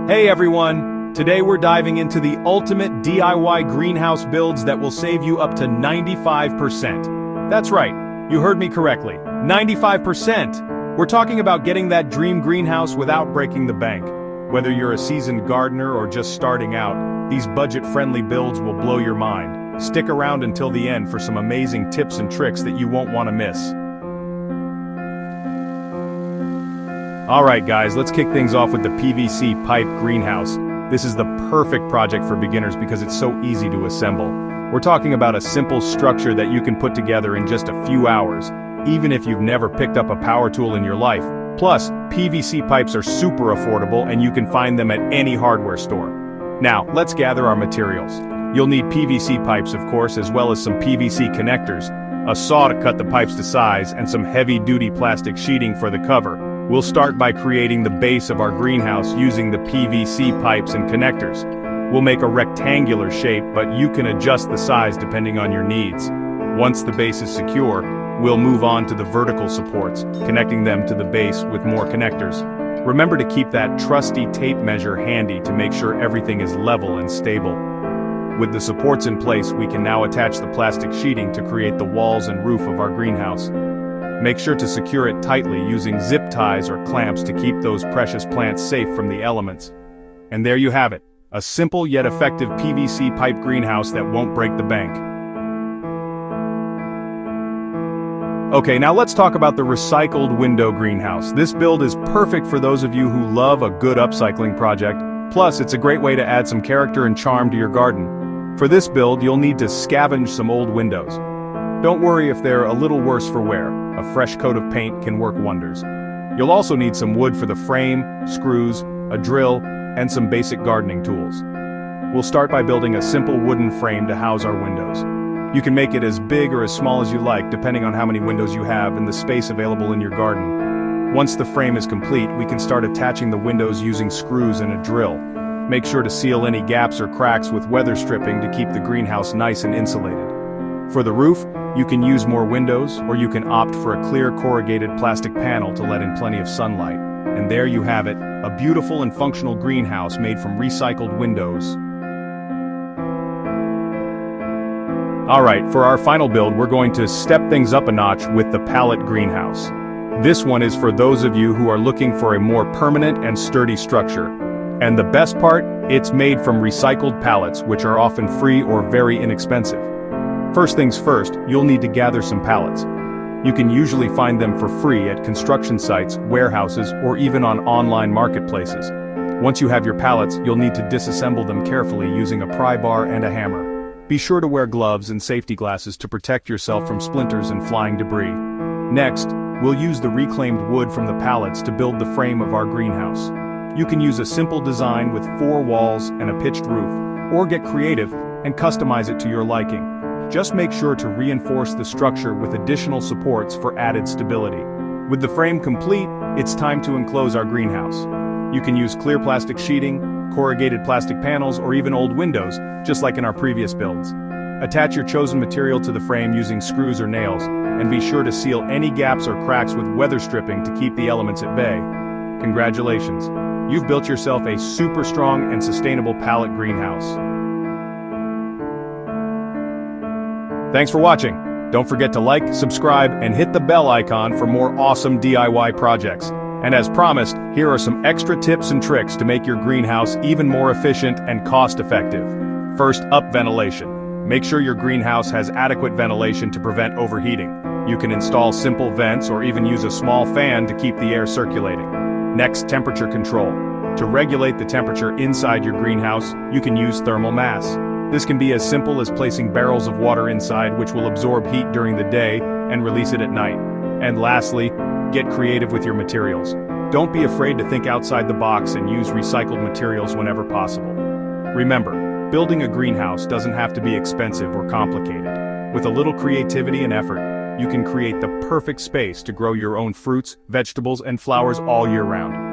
Hey everyone! Today we're diving into the ultimate DIY greenhouse builds that will save you up to 95%. That's right, you heard me correctly, 95%! We're talking about getting that dream greenhouse without breaking the bank. Whether you're a seasoned gardener or just starting out, these budget-friendly builds will blow your mind. Stick around until the end for some amazing tips and tricks that you won't want to miss. Alright guys, let's kick things off with the PVC pipe greenhouse. This is the perfect project for beginners because it's so easy to assemble. We're talking about a simple structure that you can put together in just a few hours, even if you've never picked up a power tool in your life. Plus, PVC pipes are super affordable and you can find them at any hardware store. Now, let's gather our materials. You'll need PVC pipes, of course, as well as some PVC connectors, a saw to cut the pipes to size, and some heavy-duty plastic sheeting for the cover. We'll start by creating the base of our greenhouse using the PVC pipes and connectors. We'll make a rectangular shape, but you can adjust the size depending on your needs. Once the base is secure, we'll move on to the vertical supports, connecting them to the base with more connectors. Remember to keep that trusty tape measure handy to make sure everything is level and stable. With the supports in place, we can now attach the plastic sheeting to create the walls and roof of our greenhouse. Make sure to secure it tightly using zip ties or clamps to keep those precious plants safe from the elements. And there you have it, a simple yet effective PVC pipe greenhouse that won't break the bank. Okay, now let's talk about the recycled window greenhouse. This build is perfect for those of you who love a good upcycling project. Plus, it's a great way to add some character and charm to your garden. For this build, you'll need to scavenge some old windows. Don't worry if they're a little worse for wear. A fresh coat of paint can work wonders. You'll also need some wood for the frame, screws, a drill, and some basic gardening tools. We'll start by building a simple wooden frame to house our windows. You can make it as big or as small as you like, depending on how many windows you have and the space available in your garden. Once the frame is complete, we can start attaching the windows using screws and a drill. Make sure to seal any gaps or cracks with weather stripping to keep the greenhouse nice and insulated. For the roof, you can use more windows, or you can opt for a clear corrugated plastic panel to let in plenty of sunlight. And there you have it, a beautiful and functional greenhouse made from recycled windows. Alright, for our final build, we're going to step things up a notch with the pallet greenhouse. This one is for those of you who are looking for a more permanent and sturdy structure. And the best part, it's made from recycled pallets, which are often free or very inexpensive. First things first, you'll need to gather some pallets. You can usually find them for free at construction sites, warehouses, or even on online marketplaces. Once you have your pallets, you'll need to disassemble them carefully using a pry bar and a hammer. Be sure to wear gloves and safety glasses to protect yourself from splinters and flying debris. Next, we'll use the reclaimed wood from the pallets to build the frame of our greenhouse. You can use a simple design with 4 walls and a pitched roof, or get creative and customize it to your liking. Just make sure to reinforce the structure with additional supports for added stability. With the frame complete, it's time to enclose our greenhouse. You can use clear plastic sheeting, corrugated plastic panels, or even old windows, just like in our previous builds. Attach your chosen material to the frame using screws or nails, and be sure to seal any gaps or cracks with weather stripping to keep the elements at bay. Congratulations! You've built yourself a super strong and sustainable pallet greenhouse. Thanks for watching. Don't forget to like, subscribe, and hit the bell icon for more awesome DIY projects. And as promised, here are some extra tips and tricks to make your greenhouse even more efficient and cost-effective. First up, ventilation. Make sure your greenhouse has adequate ventilation to prevent overheating. You can install simple vents or even use a small fan to keep the air circulating. Next, temperature control. To regulate the temperature inside your greenhouse, you can use thermal mass. This can be as simple as placing barrels of water inside, which will absorb heat during the day and release it at night. And lastly, get creative with your materials. Don't be afraid to think outside the box and use recycled materials whenever possible. Remember, building a greenhouse doesn't have to be expensive or complicated. With a little creativity and effort, you can create the perfect space to grow your own fruits, vegetables, and flowers all year round.